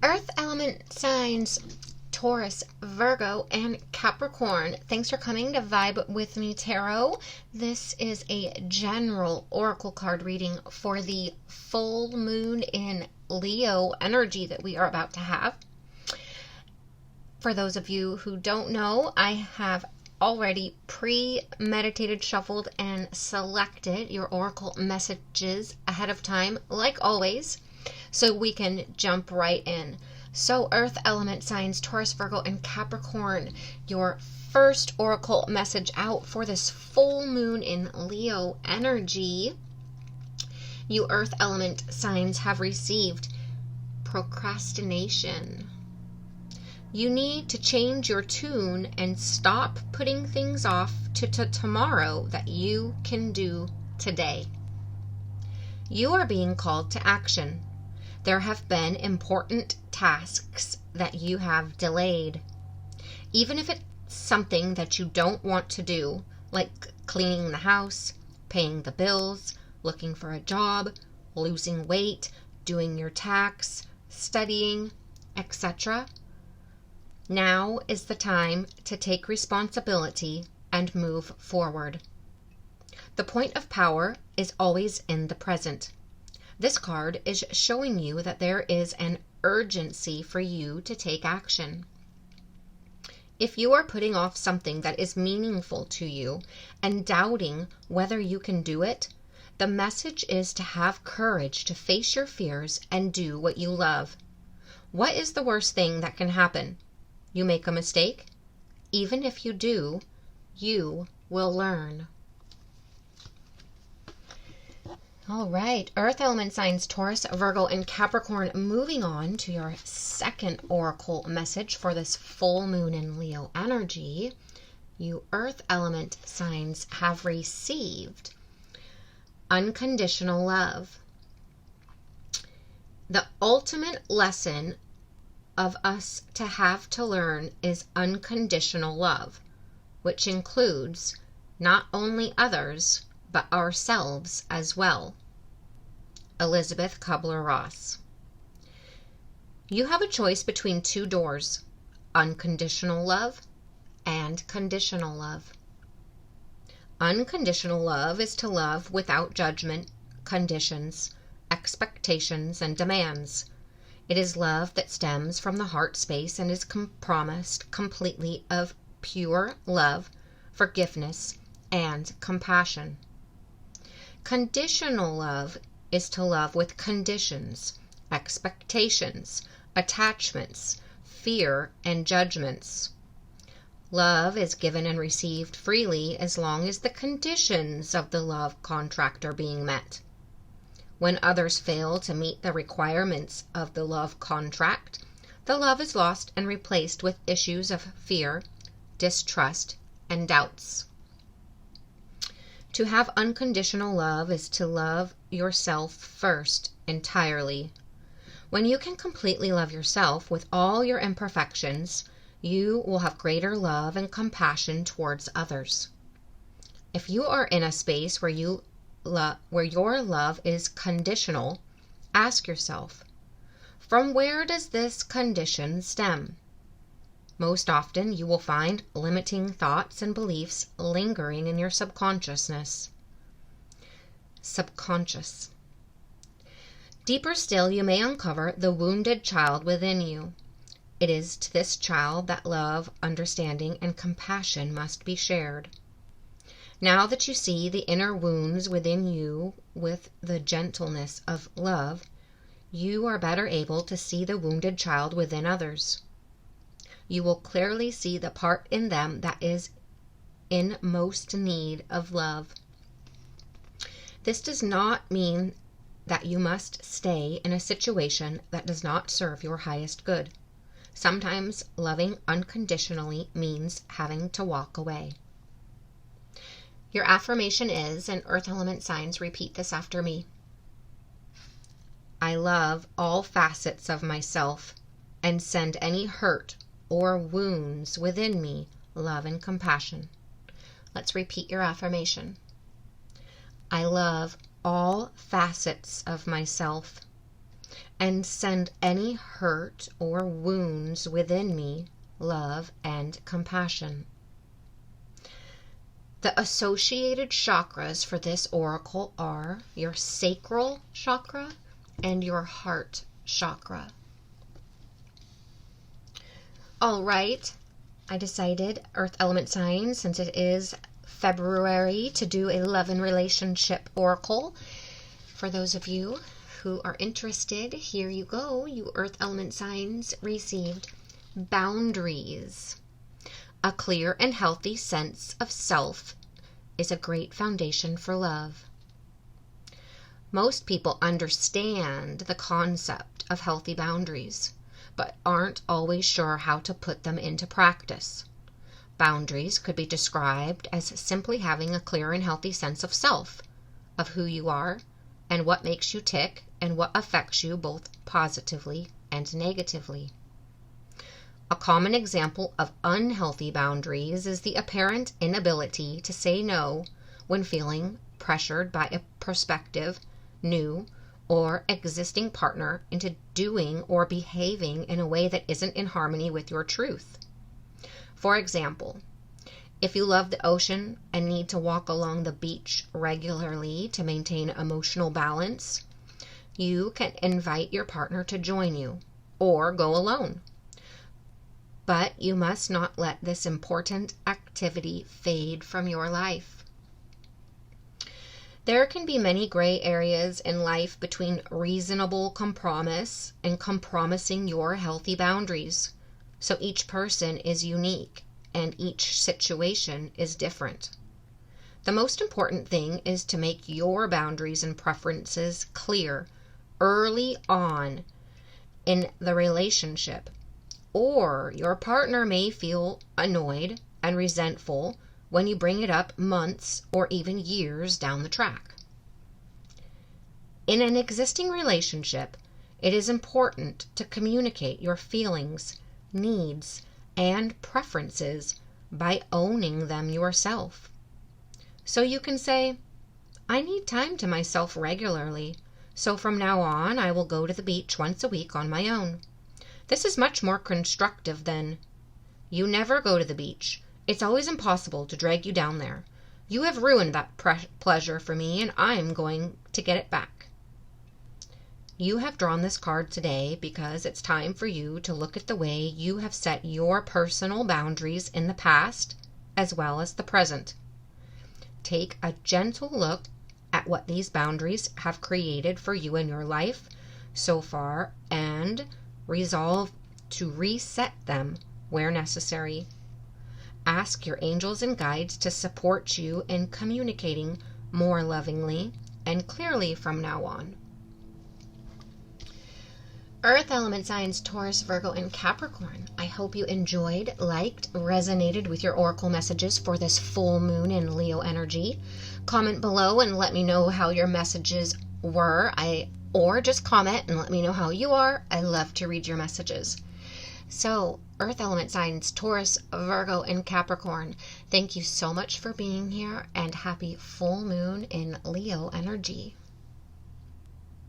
Earth element signs, Taurus, Virgo, and Capricorn. Thanks for coming to Vibe with Me Tarot. This is a general oracle card reading for the full moon in Leo energy that we are about to have. For those of you who don't know, I have already premeditated, shuffled, and selected your oracle messages ahead of time, like always, so we can jump right in. So Earth element signs, Taurus, Virgo, and Capricorn, your first oracle message out for this full moon in Leo energy. You Earth element signs have received procrastination. You need to change your tune and stop putting things off to tomorrow that you can do today. You are being called to action. There have been important tasks that you have delayed. Even if it's something that you don't want to do, like cleaning the house, paying the bills, looking for a job, losing weight, doing your tax, studying, etc. Now is the time to take responsibility and move forward. The point of power is always in the present. This card is showing you that there is an urgency for you to take action. If you are putting off something that is meaningful to you and doubting whether you can do it, the message is to have courage to face your fears and do what you love. What is the worst thing that can happen? You make a mistake? Even if you do, you will learn. All right, Earth element signs, Taurus, Virgo, and Capricorn. Moving on to your second oracle message for this full moon in Leo energy. You Earth element signs have received unconditional love. The ultimate lesson of us to have to learn is unconditional love, which includes not only others, but ourselves as well. Elizabeth Kubler-Ross. You have a choice between two doors, unconditional love and conditional love. Unconditional love is to love without judgment, conditions, expectations, and demands. It is love that stems from the heart space and is promised completely of pure love, forgiveness, and compassion. Conditional love is to love with conditions, expectations, attachments, fear, and judgments. Love is given and received freely as long as the conditions of the love contract are being met. When others fail to meet the requirements of the love contract, the love is lost and replaced with issues of fear, distrust, and doubts. To have unconditional love is to love yourself first, entirely. When you can completely love yourself with all your imperfections, you will have greater love and compassion towards others. If you are in a space where your love is conditional, ask yourself, from where does this condition stem? Most often, you will find limiting thoughts and beliefs lingering in your subconsciousness. Subconscious. Deeper still, you may uncover the wounded child within you. It is to this child that love, understanding, and compassion must be shared. Now that you see the inner wounds within you with the gentleness of love, you are better able to see the wounded child within others. You will clearly see the part in them that is in most need of love. This does not mean that you must stay in a situation that does not serve your highest good. Sometimes loving unconditionally means having to walk away. Your affirmation is, and Earth element signs, repeat this after me. I love all facets of myself and send any hurt or wounds within me love and compassion. Let's repeat your affirmation. I love all facets of myself and send any hurt or wounds within me love and compassion. The associated chakras for this oracle are your sacral chakra and your heart chakra. All right, I decided, Earth element signs, since it is February, to do a love and relationship oracle. For those of you who are interested, here you go. You Earth element signs received boundaries. A clear and healthy sense of self is a great foundation for love. Most people understand the concept of healthy boundaries, but aren't always sure how to put them into practice. Boundaries could be described as simply having a clear and healthy sense of self, of who you are, and what makes you tick, and what affects you both positively and negatively. A common example of unhealthy boundaries is the apparent inability to say no when feeling pressured by a prospective, new, or existing partner into doing or behaving in a way that isn't in harmony with your truth. For example, if you love the ocean and need to walk along the beach regularly to maintain emotional balance, you can invite your partner to join you or go alone. But you must not let this important activity fade from your life. There can be many gray areas in life between reasonable compromise and compromising your healthy boundaries. So each person is unique and each situation is different. The most important thing is to make your boundaries and preferences clear early on in the relationship, or your partner may feel annoyed and resentful when you bring it up months or even years down the track. In an existing relationship, it is important to communicate your feelings, needs, and preferences by owning them yourself. So you can say, I need time to myself regularly, so from now on I will go to the beach once a week on my own. This is much more constructive than, you never go to the beach. It's always impossible to drag you down there. You have ruined that pleasure for me, and I'm going to get it back. You have drawn this card today because it's time for you to look at the way you have set your personal boundaries in the past as well as the present. Take a gentle look at what these boundaries have created for you in your life so far and resolve to reset them where necessary. Ask your angels and guides to support you in communicating more lovingly and clearly from now on. Earth element signs Taurus, Virgo, and Capricorn. I hope you enjoyed, liked, resonated with your oracle messages for this full moon in Leo energy. Comment below and let me know how your messages were. Or just comment and let me know how you are. I love to read your messages. So, Earth element signs Taurus, Virgo, and Capricorn, thank you so much for being here, and happy full moon in Leo energy.